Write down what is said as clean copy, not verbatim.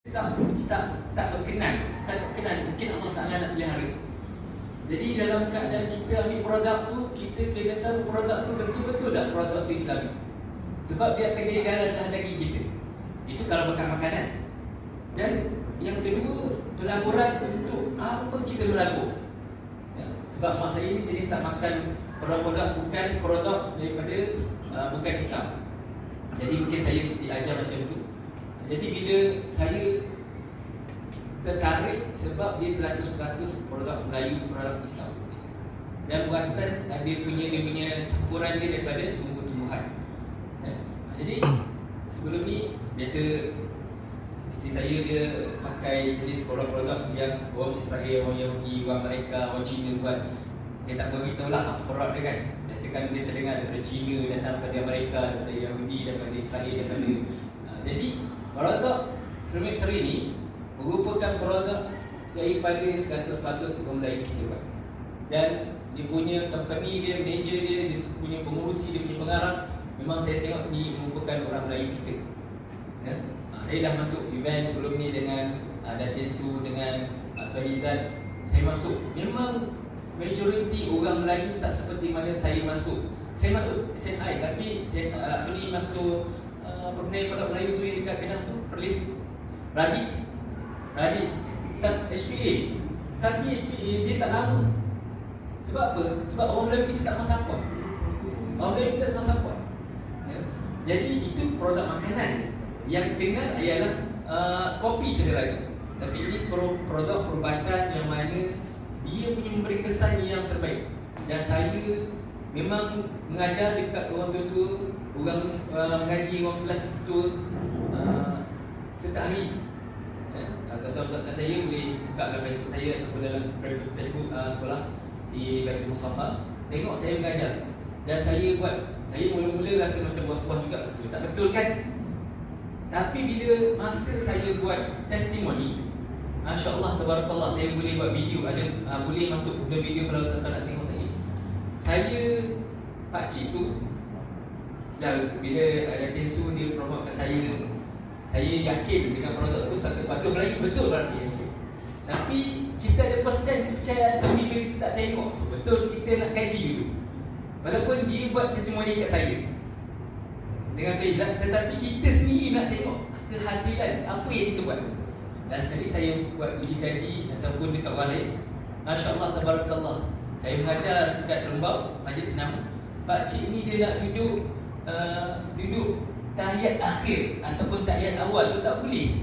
tak berkenan, mungkin Allah Ta'ala nak pelihara. Jadi dalam keadaan kita ambil produk tu, kita kena tahu produk tu betul-betul tak produk tu Islami. Sebab dia akan jadi dalam daging kita. Itu kalau makan makanan. Dan yang kedua, pelaburan untuk apa kita melabur. Ya, sebab mak saya ni jenis tak makan produk-produk bukan produk daripada bukan Islam. Jadi mungkin saya diajar macam tu. Jadi bila saya tertarik sebab dia 100% produk Melayu, produk Islam. Dan buatan dia punya campuran dia daripada tumbuh-tumbuhan. Jadi sebelum ni biasa isteri saya dia pakai jenis produk-produk yang orang Israel, orang Yahudi, orang Amerika, orang Cina buat. Saya tak beritahu lah apa produk dia kan. Biasa kan dia saya dengar daripada Cina, datang daripada Amerika, daripada Yahudi, daripada Israel, daripada jadi produk Fermectory ni merupakan produk daripada 100% orang Melayu kita buat. Dan dia punya company dia, manager dia punya pengurusi, dia punya pengarah, memang saya tengok sendiri merupakan orang Melayu kita. Ya? Saya dah masuk event sebelum ni dengan Datin Su, dengan Tuan Izzat. Saya masuk, memang majoriti orang Melayu tak seperti mana saya masuk. Saya masuk SNI tapi saya masuk perniagaan produk Melayu tu yang dekat Kedah tu, Perlis Radit tak HPA. Tapi HPA dia tak lama. Sebab apa? Sebab orang Melayu kita tak masak apa. Orang Melayu kita tak masak apa. Ya? Jadi itu produk makanan. Yang dengar ialah kopi sederhana. Tapi ini produk perubatan yang mana dia punya memberi kesan yang terbaik. Dan saya memang mengajar dekat orang tua-tua, orang mengaji, orang kelas tua setiap hari. Tuan-tuan saya boleh buka dalam Facebook saya ataupun dalam Facebook sekolah di Baitul Musafa. Tengok saya mengajar. Dan saya mula-mula rasa macam was-was juga, betul tak betul kan? Tapi bila masa saya buat testimoni, Masya Allah, Tabarakallah, saya boleh buat video. Boleh masuk ke video kalau tuan-tuan nak tengok saya. Saya pakcik tu dah bila ada Tesu dia promote kat saya yakin dengan produk tu satu patut Melayu betul berarti. Tapi kita ada persen kepercayaan, tapi bila kita tak tengok betul, kita nak kaji dulu. Walaupun dia buat testimoni kat saya dengan Tuan Izzat, tetapi kita sendiri nak tengok kehasilan apa yang kita buat. Dan sekali saya buat uji kaji ataupun dekat orang lain, Masya Allah, Tabarakallah, saya mengajar dekat Lembau, Majlis Senam. Pakcik ni dia nak duduk tahiyat akhir ataupun tahiyat awal tu tak boleh.